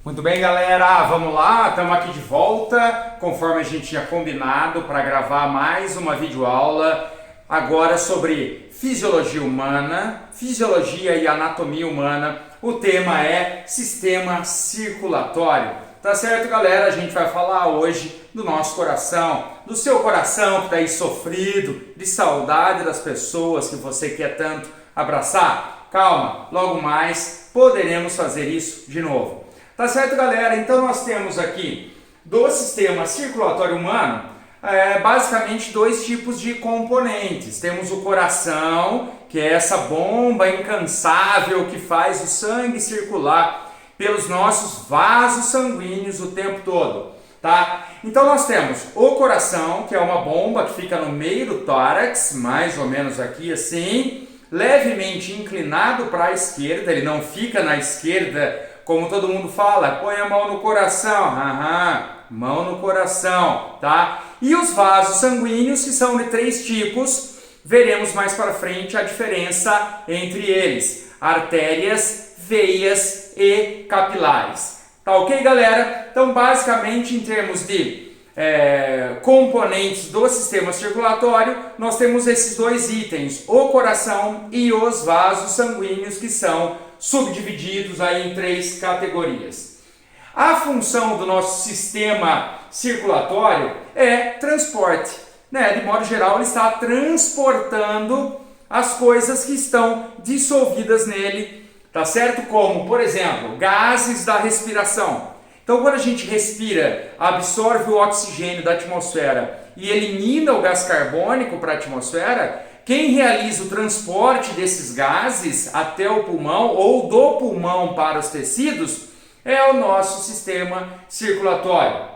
Muito bem, galera, vamos lá, estamos aqui de volta, conforme a gente tinha combinado para gravar mais uma videoaula agora sobre fisiologia humana, fisiologia e anatomia humana. O tema é sistema circulatório. Tá certo, galera? A gente vai falar hoje do nosso coração, do seu coração que está aí sofrido, de saudade das pessoas que você quer tanto abraçar. Calma, logo mais poderemos fazer isso de novo. Tá certo, galera? Então nós temos aqui do sistema circulatório humano basicamente dois tipos de componentes. Temos o coração, que é essa bomba incansável que faz o sangue circular pelos nossos vasos sanguíneos o tempo todo, tá? Então nós temos o coração, que é uma bomba que fica no meio do tórax, mais ou menos aqui assim, levemente inclinado para a esquerda, ele não fica na esquerda como todo mundo fala, põe a mão no coração, mão no coração, tá? E os vasos sanguíneos, que são de três tipos, veremos mais para frente a diferença entre eles, artérias, veias e capilares. Tá ok, galera? Então, basicamente, em termos de componentes do sistema circulatório, nós temos esses dois itens, o coração e os vasos sanguíneos, que são subdivididos aí em três categorias. A função do nosso sistema circulatório é transporte, né? De modo geral, ele está transportando as coisas que estão dissolvidas nele, tá certo? Como, por exemplo, gases da respiração. Então, quando a gente respira, absorve o oxigênio da atmosfera e elimina o gás carbônico para a atmosfera, quem realiza o transporte desses gases até o pulmão ou do pulmão para os tecidos é o nosso sistema circulatório.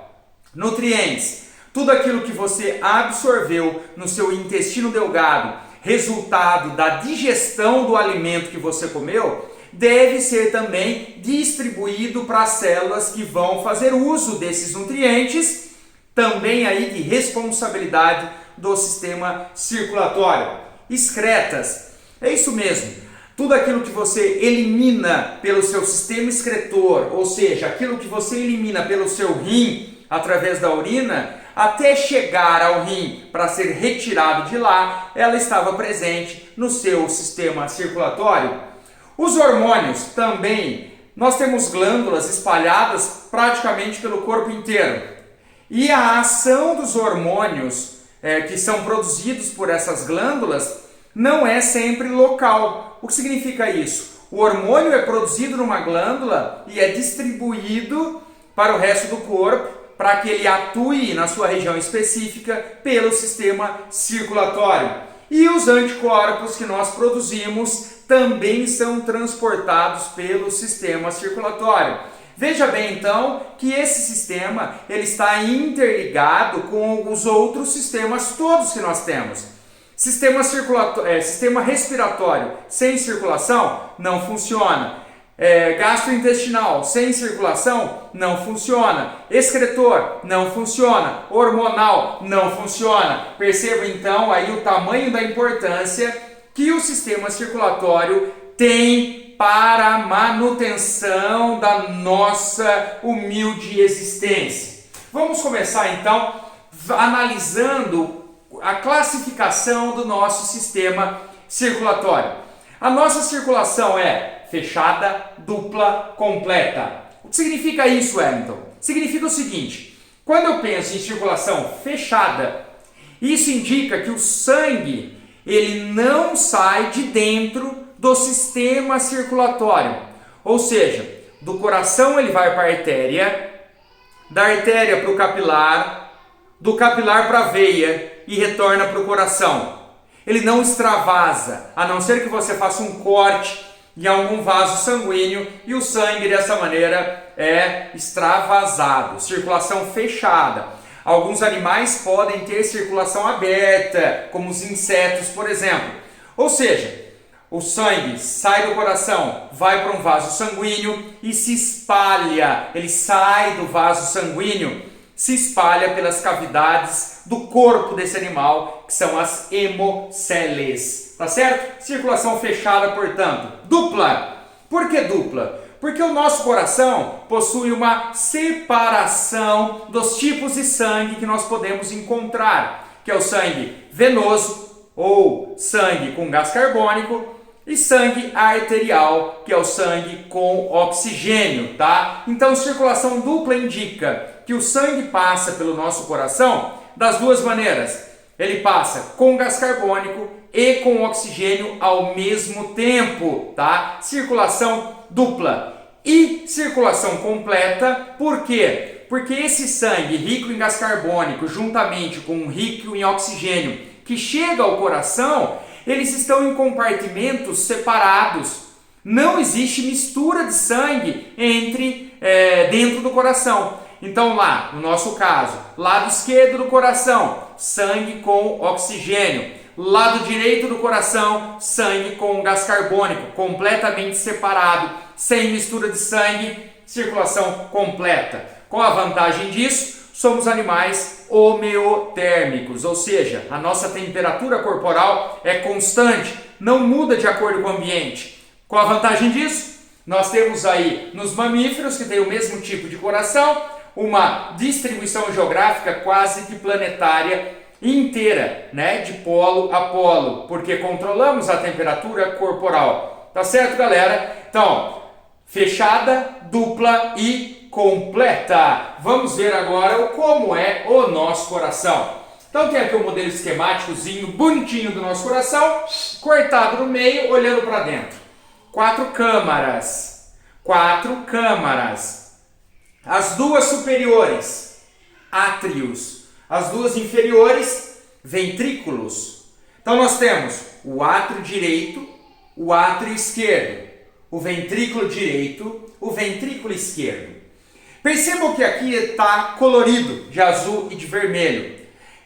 Nutrientes, tudo aquilo que você absorveu no seu intestino delgado, resultado da digestão do alimento que você comeu, deve ser também distribuído para as células que vão fazer uso desses nutrientes, também aí de responsabilidade do sistema circulatório. Excretas, é isso mesmo, tudo aquilo que você elimina pelo seu sistema excretor, ou seja, aquilo que você elimina pelo seu rim através da urina, até chegar ao rim para ser retirado de lá, ela estava presente no seu sistema circulatório. Os hormônios também, nós temos glândulas espalhadas praticamente pelo corpo inteiro. E a ação dos hormônios que são produzidos por essas glândulas não é sempre local. O que significa isso? O hormônio é produzido numa glândula e é distribuído para o resto do corpo para que ele atue na sua região específica pelo sistema circulatório. E os anticorpos que nós produzimos também são transportados pelo sistema circulatório. Veja bem, então, que esse sistema ele está interligado com os outros sistemas todos que nós temos. Sistema respiratório sem circulação não funciona. Gastrointestinal sem circulação não funciona. Excretor não funciona. Hormonal não funciona. Perceba então aí o tamanho da importância que o sistema circulatório tem para a manutenção da nossa humilde existência. Vamos começar então analisando a classificação do nosso sistema circulatório. A nossa circulação é fechada, dupla, completa. O que significa isso, Wellington? Significa o seguinte: quando eu penso em circulação fechada, isso indica que o sangue ele não sai de dentro do sistema circulatório, ou seja, do coração ele vai para a artéria, da artéria para o capilar, do capilar para a veia e retorna para o coração. Ele não extravasa, a não ser que você faça um corte em algum vaso sanguíneo e o sangue dessa maneira é extravasado, circulação fechada. Alguns animais podem ter circulação aberta, como os insetos, por exemplo. Ou seja, o sangue sai do coração, vai para um vaso sanguíneo e se espalha. Ele sai do vaso sanguíneo, se espalha pelas cavidades do corpo desse animal, que são as hemoceles. Tá certo? Circulação fechada, portanto. Dupla. Por que dupla? Porque o nosso coração possui uma separação dos tipos de sangue que nós podemos encontrar, que é o sangue venoso ou sangue com gás carbônico e sangue arterial, que é o sangue com oxigênio, tá? Então, circulação dupla indica que o sangue passa pelo nosso coração das duas maneiras. Ele passa com gás carbônico e com oxigênio ao mesmo tempo, tá? Circulação dupla e circulação completa. Por quê? Porque esse sangue rico em gás carbônico, juntamente com um rico em oxigênio, que chega ao coração, eles estão em compartimentos separados. Não existe mistura de sangue dentro do coração. Então lá, no nosso caso, lado esquerdo do coração, sangue com oxigênio. Lado direito do coração, sangue com gás carbônico, completamente separado, sem mistura de sangue, circulação completa. Qual a vantagem disso? Somos animais homeotérmicos, ou seja, a nossa temperatura corporal é constante, não muda de acordo com o ambiente. Qual a vantagem disso? Nós temos aí nos mamíferos, que têm o mesmo tipo de coração, uma distribuição geográfica quase que planetária inteira, né, de polo a polo, porque controlamos a temperatura corporal. Tá certo, galera? Então, fechada, dupla e completa. Vamos ver agora como é o nosso coração. Então tem aqui um modelo esquemáticozinho bonitinho do nosso coração, cortado no meio, olhando para dentro. 4 câmaras. As duas superiores, átrios. As duas inferiores, ventrículos. Então nós temos o átrio direito, o átrio esquerdo, o ventrículo direito, o ventrículo esquerdo. Percebam que aqui está colorido de azul e de vermelho.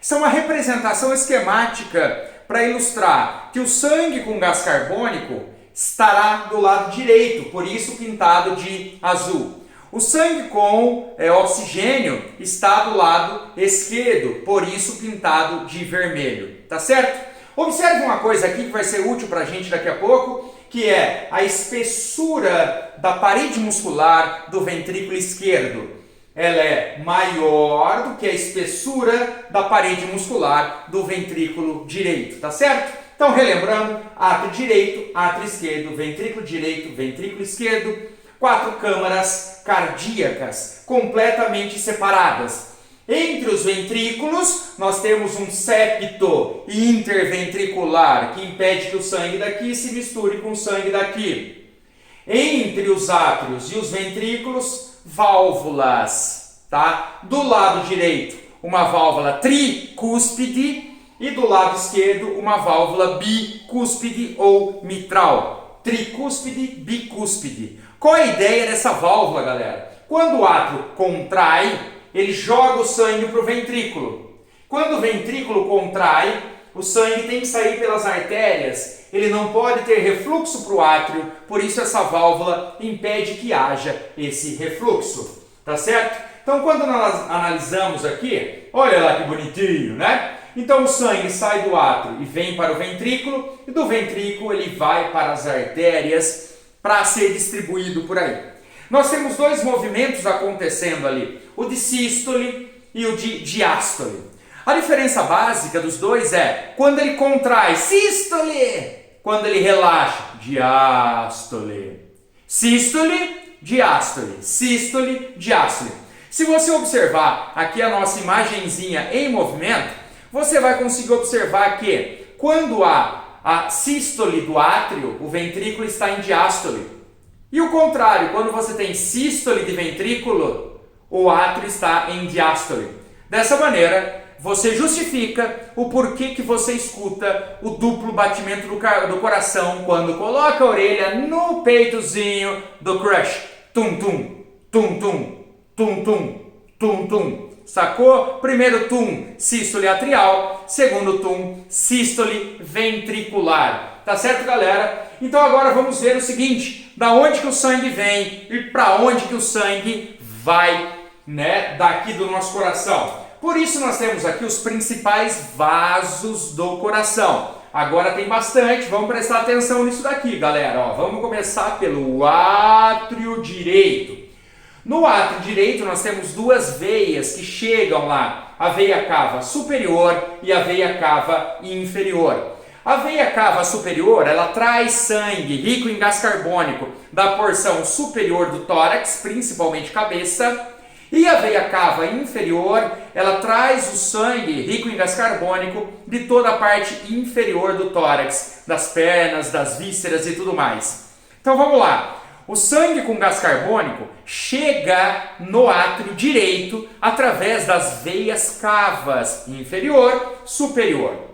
Isso é uma representação esquemática para ilustrar que o sangue com gás carbônico estará do lado direito, por isso pintado de azul. O sangue com oxigênio está do lado esquerdo, por isso pintado de vermelho, tá certo? Observe uma coisa aqui que vai ser útil para a gente daqui a pouco, que é a espessura da parede muscular do ventrículo esquerdo. Ela é maior do que a espessura da parede muscular do ventrículo direito, tá certo? Então, relembrando, átrio direito, átrio esquerdo, ventrículo esquerdo, 4 câmaras cardíacas completamente separadas. Entre os ventrículos, nós temos um septo interventricular que impede que o sangue daqui se misture com o sangue daqui. Entre os átrios e os ventrículos, válvulas, tá? Do lado direito, uma válvula tricúspide e do lado esquerdo, uma válvula bicúspide ou mitral. Tricúspide, bicúspide. Qual é a ideia dessa válvula, galera? Quando o átrio contrai, ele joga o sangue para o ventrículo. Quando o ventrículo contrai, o sangue tem que sair pelas artérias, ele não pode ter refluxo para o átrio, por isso essa válvula impede que haja esse refluxo, tá certo? Então quando nós analisamos aqui, olha lá que bonitinho, né? Então o sangue sai do átrio e vem para o ventrículo, e do ventrículo ele vai para as artérias para ser distribuído por aí. Nós temos 2 movimentos acontecendo ali, o de sístole e o de diástole. A diferença básica dos dois é, quando ele contrai, sístole, quando ele relaxa, diástole. Sístole, diástole, sístole, diástole. Se você observar aqui a nossa imagenzinha em movimento, você vai conseguir observar que quando há a sístole do átrio, o ventrículo está em diástole. E o contrário, quando você tem sístole de ventrículo, o átrio está em diástole. Dessa maneira, você justifica o porquê que você escuta o duplo batimento do coração quando coloca a orelha no peitozinho do crush. Tum, tum, tum, tum, tum, tum, tum, tum. Sacou? Primeiro tum, sístole atrial. Segundo tum, sístole ventricular. Tá certo, galera? Então agora vamos ver o seguinte, da onde que o sangue vem e para onde que o sangue vai, né, daqui do nosso coração. Por isso nós temos aqui os principais vasos do coração. agora tem bastante, vamos prestar atenção nisso daqui, galera. Ó, vamos começar pelo átrio direito. No átrio direito nós temos duas veias que chegam lá, a veia cava superior e a veia cava inferior. A veia cava superior, ela traz sangue rico em gás carbônico da porção superior do tórax, principalmente cabeça, e a veia cava inferior, ela traz o sangue rico em gás carbônico de toda a parte inferior do tórax, das pernas, das vísceras e tudo mais. Então vamos lá. O sangue com gás carbônico chega no átrio direito através das veias cavas inferior, superior.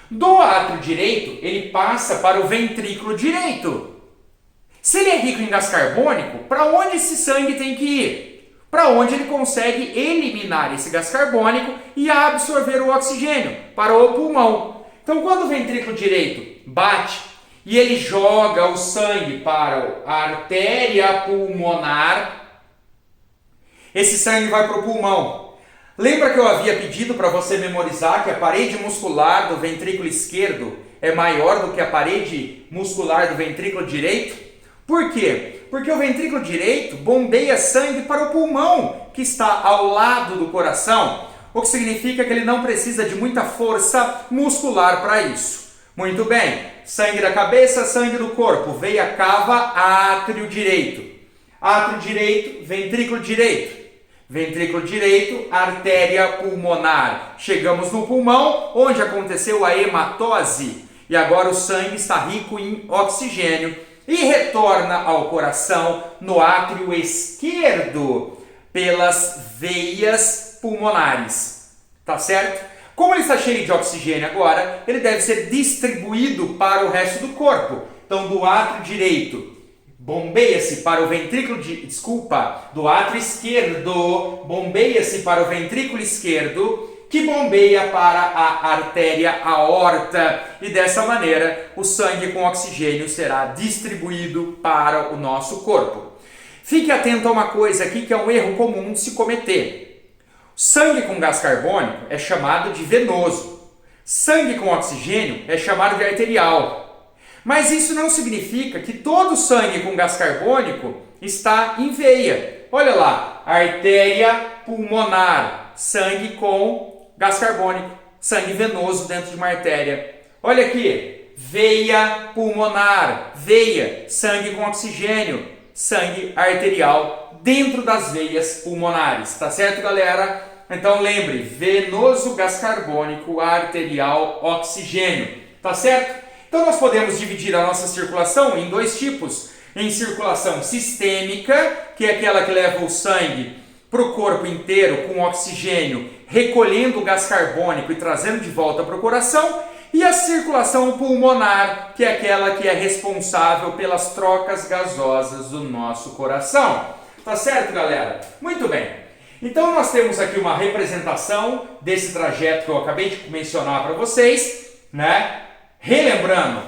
Do átrio direito, ele passa para o ventrículo direito. Se ele é rico em gás carbônico, para onde esse sangue tem que ir? Para onde ele consegue eliminar esse gás carbônico e absorver o oxigênio para o pulmão. Então, quando o ventrículo direito bate e ele joga o sangue para a artéria pulmonar, esse sangue vai para o pulmão. Lembra que eu havia pedido para você memorizar que a parede muscular do ventrículo esquerdo é maior do que a parede muscular do ventrículo direito? Por quê? Porque o ventrículo direito bombeia sangue para o pulmão, que está ao lado do coração, o que significa que ele não precisa de muita força muscular para isso. Muito bem, sangue da cabeça, sangue do corpo, veia cava, átrio direito. Átrio direito, ventrículo direito. Ventrículo direito, artéria pulmonar. Chegamos no pulmão, onde aconteceu a hematose. E agora o sangue está rico em oxigênio e retorna ao coração no átrio esquerdo, pelas veias pulmonares. Tá certo? Como ele está cheio de oxigênio agora, ele deve ser distribuído para o resto do corpo. Então, do átrio direito, bombeia-se para o ventrículo, do átrio esquerdo, bombeia-se para o ventrículo esquerdo, que bombeia para a artéria aorta, e dessa maneira o sangue com oxigênio será distribuído para o nosso corpo. Fique atento a uma coisa aqui que é um erro comum de se cometer. Sangue com gás carbônico é chamado de venoso. Sangue com oxigênio é chamado de arterial. Mas isso não significa que todo sangue com gás carbônico está em veia. Olha lá, artéria pulmonar, sangue com gás carbônico, sangue venoso dentro de uma artéria. Olha aqui, veia pulmonar, veia, sangue com oxigênio, sangue arterial dentro das veias pulmonares. Tá certo, galera? Então lembre, venoso, gás carbônico, arterial, oxigênio. Tá certo? Então nós podemos dividir a nossa circulação em dois tipos. Em circulação sistêmica, que é aquela que leva o sangue para o corpo inteiro com oxigênio, recolhendo o gás carbônico e trazendo de volta para o coração. E a circulação pulmonar, que é aquela que é responsável pelas trocas gasosas do nosso coração. Tá certo, galera? Muito bem. Então nós temos aqui uma representação desse trajeto que eu acabei de mencionar para vocês, né? Relembrando,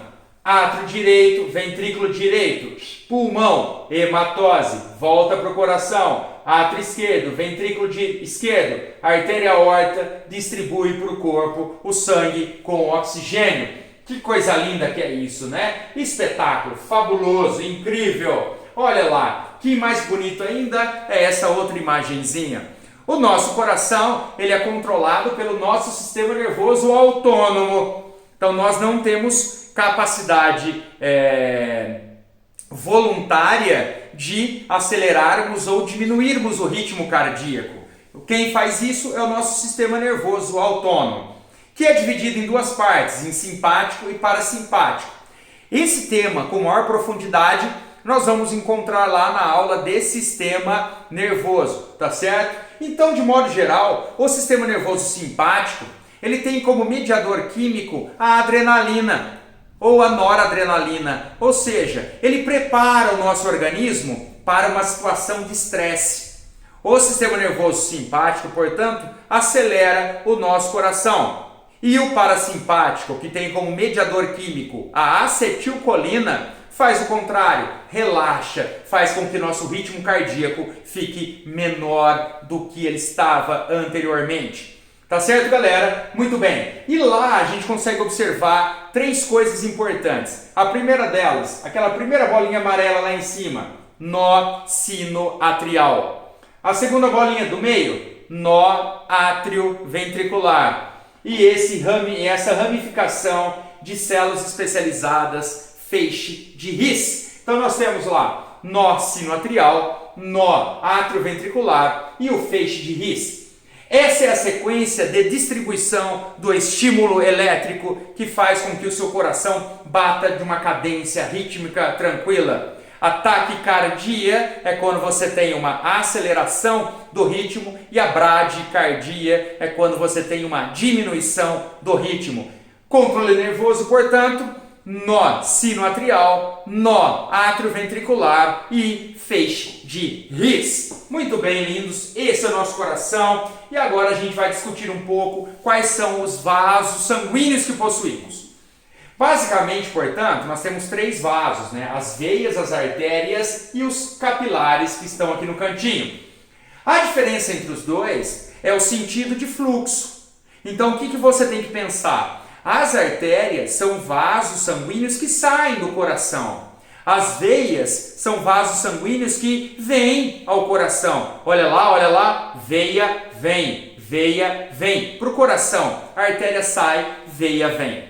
átrio direito, ventrículo direito, pulmão, hematose, volta para o coração, átrio esquerdo, ventrículo esquerdo, artéria aorta, distribui para o corpo o sangue com oxigênio. Que coisa linda que é isso, né? Espetáculo, fabuloso, incrível. Olha lá, que mais bonito ainda é essa outra imagenzinha. O nosso coração, ele é controlado pelo nosso sistema nervoso autônomo. Então nós não temos capacidade voluntária de acelerarmos ou diminuirmos o ritmo cardíaco. Quem faz isso é o nosso sistema nervoso autônomo, que é dividido em duas partes, em simpático e parasimpático. Esse tema, com maior profundidade, nós vamos encontrar lá na aula de sistema nervoso, tá certo? Então, de modo geral, o sistema nervoso simpático, ele tem como mediador químico a adrenalina ou a noradrenalina, ou seja, ele prepara o nosso organismo para uma situação de estresse. O sistema nervoso simpático, portanto, acelera o nosso coração. E o parasimpático, que tem como mediador químico a acetilcolina, faz o contrário, relaxa, faz com que nosso ritmo cardíaco fique menor do que ele estava anteriormente. Tá certo, galera? Muito bem. E lá a gente consegue observar três coisas importantes. A primeira delas, aquela primeira bolinha amarela lá em cima, nó sinoatrial. A segunda bolinha do meio, nó átrio ventricular. E essa ramificação de células especializadas, feixe de His. Então nós temos lá nó sinoatrial, nó átrio ventricular e o feixe de His. Essa é a sequência de distribuição do estímulo elétrico que faz com que o seu coração bata de uma cadência rítmica tranquila. A taquicardia é quando você tem uma aceleração do ritmo e a bradicardia é quando você tem uma diminuição do ritmo. Controle nervoso, portanto, nó sinoatrial, nó atrioventricular e feixe de His. Muito bem, lindos, esse é o nosso coração e agora a gente vai discutir um pouco quais são os vasos sanguíneos que possuímos. Basicamente, portanto, nós temos três vasos, né? As veias, as artérias e os capilares que estão aqui no cantinho. A diferença entre os dois é o sentido de fluxo. Então, o que você tem que pensar? As artérias são vasos sanguíneos que saem do coração. As veias são vasos sanguíneos que vêm ao coração. Olha lá, veia vem, veia vem. Para o coração, a artéria sai, veia vem.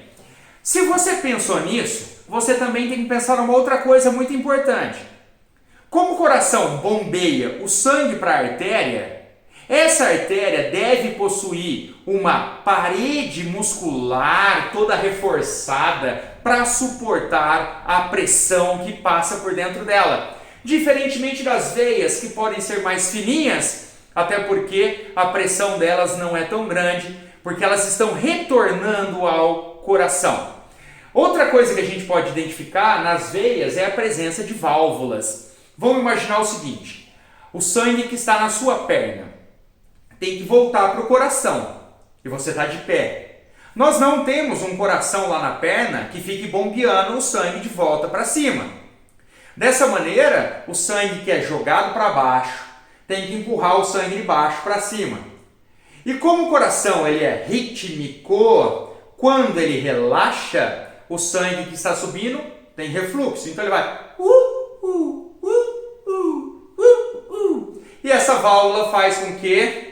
Se você pensou nisso, você também tem que pensar numa outra coisa muito importante. Como o coração bombeia o sangue para a artéria, essa artéria deve possuir uma parede muscular toda reforçada para suportar a pressão que passa por dentro dela. Diferentemente das veias, que podem ser mais fininhas, até porque a pressão delas não é tão grande, porque elas estão retornando ao coração. Outra coisa que a gente pode identificar nas veias é a presença de válvulas. Vamos imaginar o seguinte: o sangue que está na sua perna tem que voltar para o coração e você está de pé. Nós não temos um coração lá na perna que fique bombeando o sangue de volta para cima. Dessa maneira, o sangue que é jogado para baixo tem que empurrar o sangue de baixo para cima. E como o coração ele é rítmico, quando ele relaxa, o sangue que está subindo tem refluxo. Então ele vai e essa válvula faz com que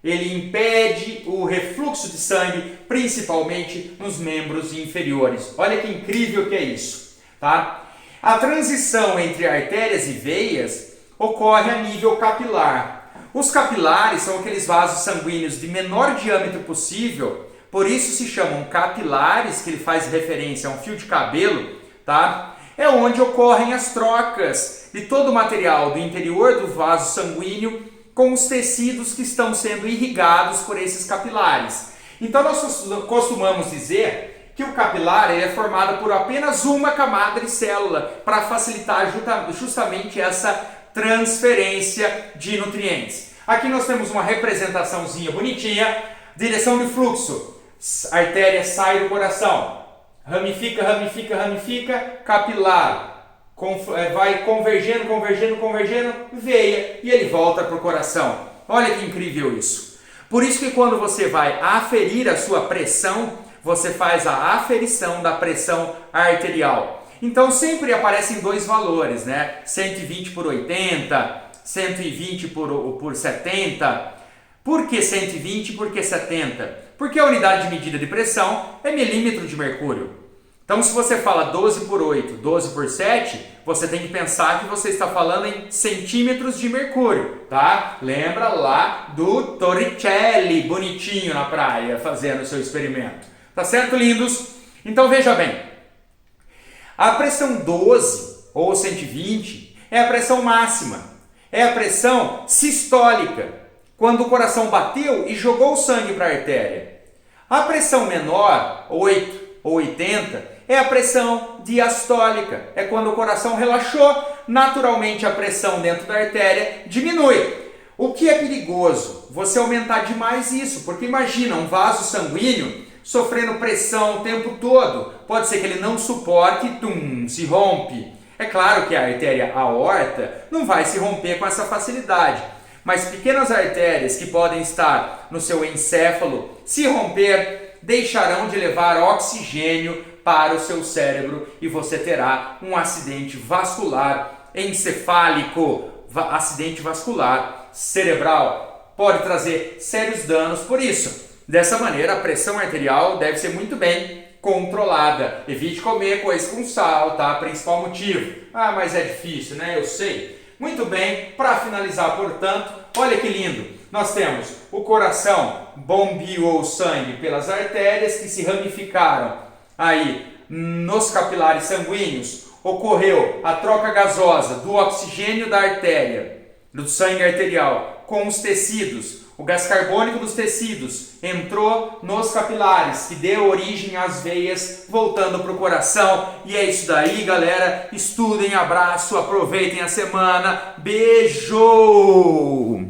ele impede o refluxo de sangue, principalmente nos membros inferiores. Olha que incrível que é isso, tá? A transição entre artérias e veias ocorre a nível capilar. Os capilares são aqueles vasos sanguíneos de menor diâmetro possível, por isso se chamam capilares, que ele faz referência a um fio de cabelo, tá? É onde ocorrem as trocas de todo o material do interior do vaso sanguíneo com os tecidos que estão sendo irrigados por esses capilares. Então nós costumamos dizer que o capilar é formado por apenas uma camada de célula para facilitar justamente essa transferência de nutrientes. Aqui nós temos uma representaçãozinha bonitinha, direção de fluxo. A artéria sai do coração, ramifica, capilar, vai convergendo, veia e ele volta para o coração. Olha que incrível isso. Por isso que quando você vai aferir a sua pressão, você faz a aferição da pressão arterial. Então sempre aparecem dois valores, né? 120 por 80, 120 por 70. Por que 120 e por que 70? Porque a unidade de medida de pressão é milímetro de mercúrio. Então se você fala 12 por 8, 12 por 7, você tem que pensar que você está falando em centímetros de mercúrio, tá? Lembra lá do Torricelli, bonitinho na praia, fazendo o seu experimento. Tá certo, lindos? Então veja bem, a pressão 12 ou 120 é a pressão máxima, é a pressão sistólica, quando o coração bateu e jogou o sangue para a artéria. A pressão menor, 8 ou 80, é a pressão diastólica, é quando o coração relaxou, naturalmente a pressão dentro da artéria diminui. O que é perigoso? Você aumentar demais isso, porque imagina um vaso sanguíneo sofrendo pressão o tempo todo, pode ser que ele não suporte e se rompe. É claro que a artéria aorta não vai se romper com essa facilidade, mas pequenas artérias que podem estar no seu encéfalo, se romper, deixarão de levar oxigênio para o seu cérebro e você terá um acidente vascular encefálico, acidente vascular cerebral. Pode trazer sérios danos por isso. Dessa maneira, a pressão arterial deve ser muito bem controlada. Evite comer coisas com sal, tá? Principal motivo. Ah, mas é difícil, né? Eu sei. Muito bem, para finalizar, portanto, olha que lindo. Nós temos o coração bombeou sangue pelas artérias que se ramificaram aí nos capilares sanguíneos. Ocorreu a troca gasosa do oxigênio da artéria, do sangue arterial, com os tecidos. O gás carbônico dos tecidos entrou nos capilares, que deu origem às veias, voltando para o coração. E é isso daí, galera. Estudem, abraço, aproveitem a semana. Beijo!